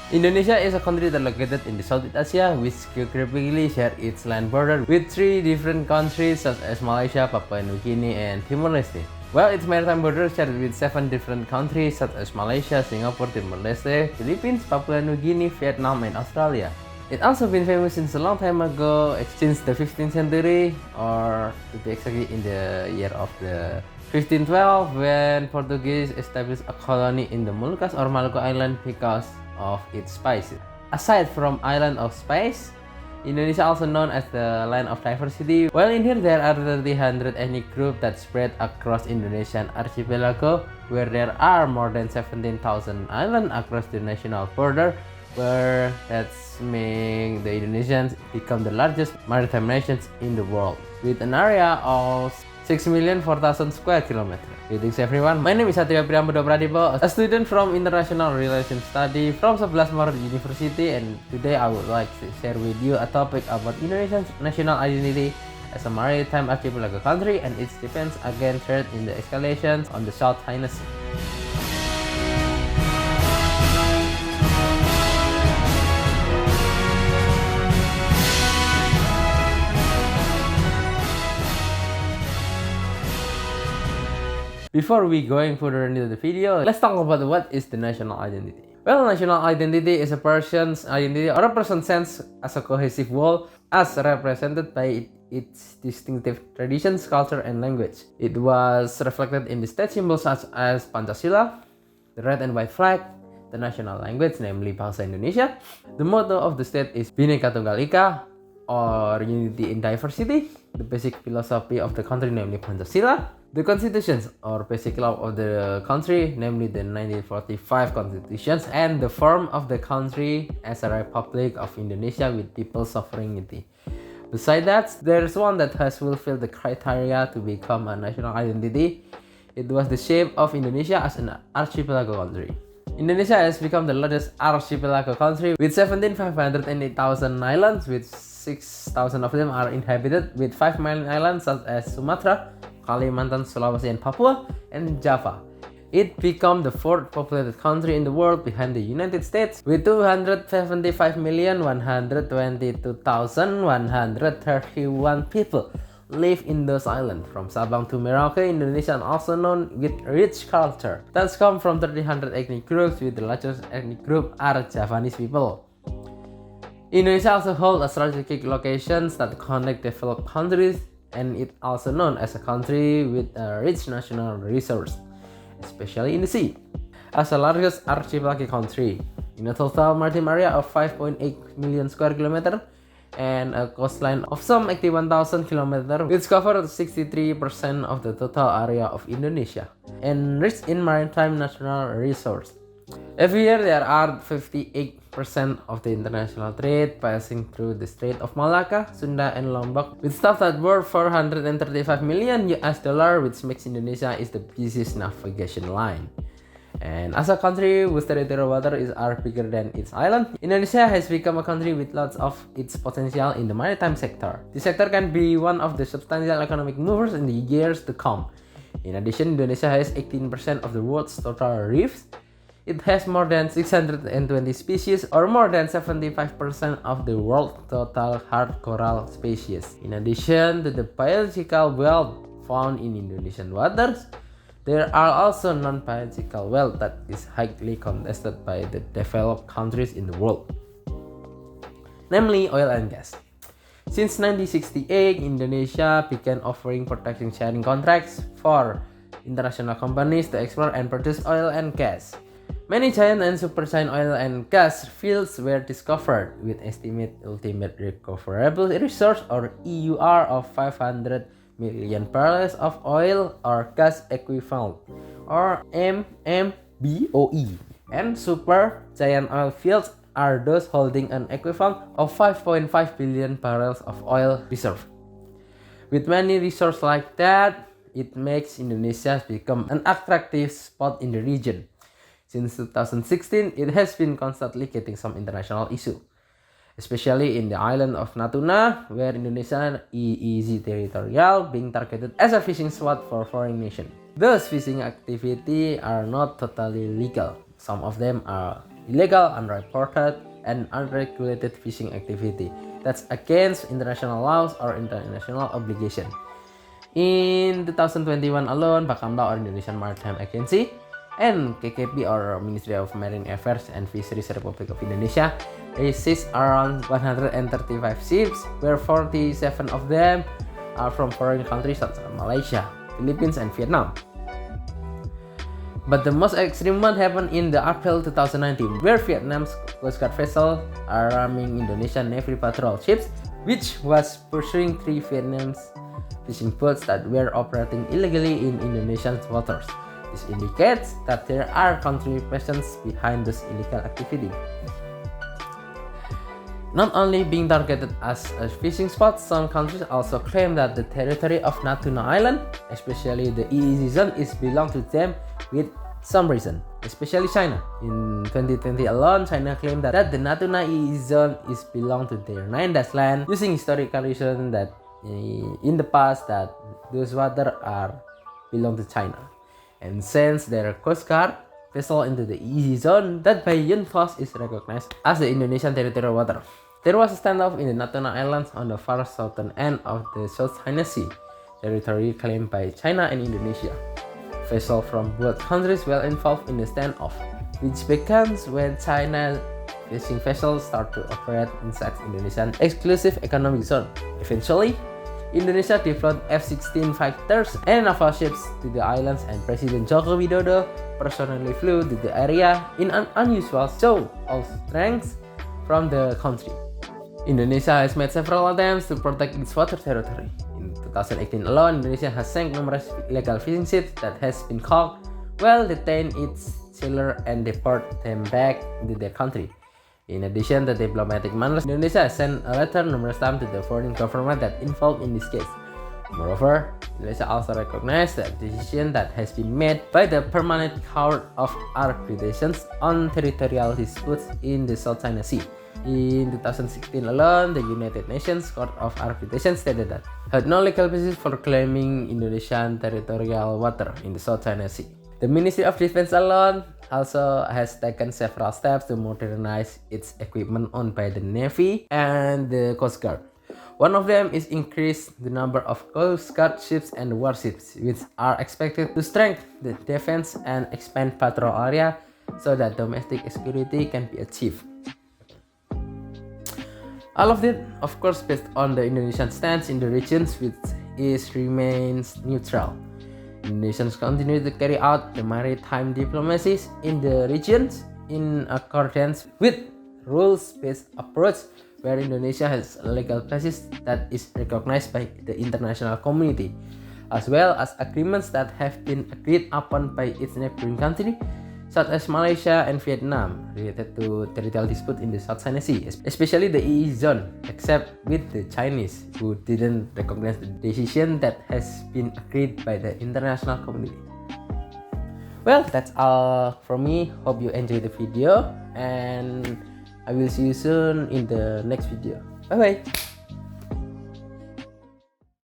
Indonesia is a country that located in the Southeast Asia, which geographically shares its land border with three different countries such as Malaysia, Papua New Guinea, and Timor-Leste. While its maritime border shares with 7 different countries such as Malaysia, Singapore, Timor-Leste, Philippines, Papua New Guinea, Vietnam, and Australia. It also been famous since a long time ago, since the 15th century, or to be exactly in the year of the 1512, when Portuguese established a colony in the Moluccas or Maluku Island because of its spices. Aside from island of spice, Indonesia also known as the land of diversity. While in here there are 300 ethnic groups that spread across Indonesian archipelago, where there are more than 17,000 islands across the national border, where that's make the Indonesians become the largest maritime nations in the world, with an area of 6,004,000 square kilometers. Greetings everyone, my name is Satrio Priambodo Pradipo, a student from International Relations Study from Sebelas Maret University, and today I would like to share with you a topic about Indonesia's national identity as a maritime archipelago country and its defense against threat in the escalations on the South China Sea. Before we going further into the video, let's talk about what is the national identity. Well, national identity is a person's identity or a person's sense as a cohesive whole as represented by its distinctive traditions, culture, and language. It was reflected in the state symbols such as Pancasila, the red and white flag, the national language, namely Bahasa Indonesia. The motto of the state is Bhinneka Tunggal Ika, or unity in diversity. The basic philosophy of the country, namely Pancasila. The constitutions or basic law of the country, namely the 1945 constitutions, and the form of the country as a Republic of Indonesia with people's sovereignty. Besides that, there's one that has fulfilled the criteria to become a national identity. It was the shape of Indonesia as an archipelago country. Indonesia has become the largest archipelago country with 17,508,000 islands, with 6,000 of them are inhabited, with 5 main islands such as Sumatra, Kalimantan, Sulawesi, and Papua, and Java. It became the 4th populated country in the world behind the United States, with 275,122,131 people live in those islands, from Sabang to Merauke. Indonesia is also known with rich culture that's come from 300 ethnic groups, with the largest ethnic group are Javanese people. Indonesia also holds a strategic locations that connect developed countries, and it also known as a country with a rich national resource, especially in the sea. As the largest archipelago country, in a total maritime area of 5.8 million square kilometers and a coastline of some 81,000 kilometers, which covers 63% of the total area of Indonesia, and rich in maritime national resource. Every year there are 58% of the international trade passing through the Strait of Malacca, Sunda, and Lombok, with stuff that worth $435 million, which makes Indonesia is the busiest navigation line. And as a country whose territorial waters are bigger than its island, Indonesia has become a country with lots of its potential in the maritime sector. This sector can be one of the substantial economic movers in the years to come. In addition, Indonesia has 18% of the world's total reefs. It has more than 620 species, or more than 75% of the world's total hard coral species. In addition to the biological wealth found in Indonesian waters, there are also non-biological wealth that is highly contested by the developed countries in the world, namely oil and gas. Since 1968, Indonesia began offering protection sharing contracts for international companies to explore and produce oil and gas. Many giant and supergiant oil and gas fields were discovered, with estimated ultimate recoverable resource or EUR of 500 million barrels of oil or gas equivalent, or MMBOE, and supergiant oil fields are those holding an equivalent of 5.5 billion barrels of oil reserve. With many resources like that, it makes Indonesia become an attractive spot in the region. Since 2016, it has been constantly getting some international issue, especially in the island of Natuna, where Indonesia EEZ territorial being targeted as a fishing spot for foreign nations. Those fishing activities are not totally legal. Some of them are illegal, unreported, and unregulated fishing activity that's against international laws or international obligation. In 2021 alone, Bakamla or Indonesian Maritime Agency and KKP or Ministry of Marine Affairs and Fisheries Republic of Indonesia seized around 135 ships, where 47 of them are from foreign countries such as Malaysia, Philippines, and Vietnam. But the most extreme one happened in the April 2019, where Vietnam's Coast Guard vessel are ramming Indonesian Navy patrol ships, which was pursuing 3 Vietnamese fishing boats that were operating illegally in Indonesian waters. This indicates that there are country presence behind this illegal activity. Not only being targeted as a fishing spot, some countries also claim that the territory of Natuna Island, especially the EEZ zone, is belong to them with some reason, especially China. In 2020 alone, China claimed that the Natuna EEZ zone is belong to their 9-dash land, using historical reason that in the past that those water are belong to China, and since their Coast Guard vessel into the EEZ zone that by UNCLOS is recognized as the Indonesian territorial water. There was a standoff in the Natuna Islands on the far southern end of the South China Sea, territory claimed by China and Indonesia. Vessels from both countries were involved in the standoff, which begins when China's fishing vessels start to operate inside Indonesian exclusive economic zone. Eventually, Indonesia deployed F-16 fighters and naval ships to the islands, and President Joko Widodo personally flew to the area in an unusual show of strength from the country. Indonesia has made several attempts to protect its water territory. In 2018 alone, Indonesia has sank numerous illegal fishing ships that has been caught while detained its sailors and deport them back into their country. In addition to diplomatic matters, Indonesia has sent a letter numerous times to the foreign government that involved in this case. Moreover, Indonesia also recognized the decision that has been made by the Permanent Court of Arbitrations on territorial disputes in the South China Sea. In 2016 alone, the United Nations Court of Arbitration stated that had no legal basis for claiming Indonesian territorial water in the South China Sea. The Ministry of Defense alone also has taken several steps to modernize its equipment owned by the Navy and the Coast Guard. One of them is increase the number of Coast Guard ships and warships, which are expected to strengthen the defense and expand patrol area so that domestic security can be achieved. All of it, of course, based on the Indonesian stance in the regions, which remains neutral. Indonesians continue to carry out the maritime diplomacies in the regions in accordance with rules-based approach, where Indonesia has a legal basis that is recognized by the international community, as well as agreements that have been agreed upon by its neighboring country, such as Malaysia and Vietnam, related to territorial dispute in the South China Sea, especially the EEZ zone, except with the Chinese, who didn't recognize the decision that has been agreed by the international community. Well, that's all from me. Hope you enjoyed the video, and I will see you soon in the next video. Bye bye.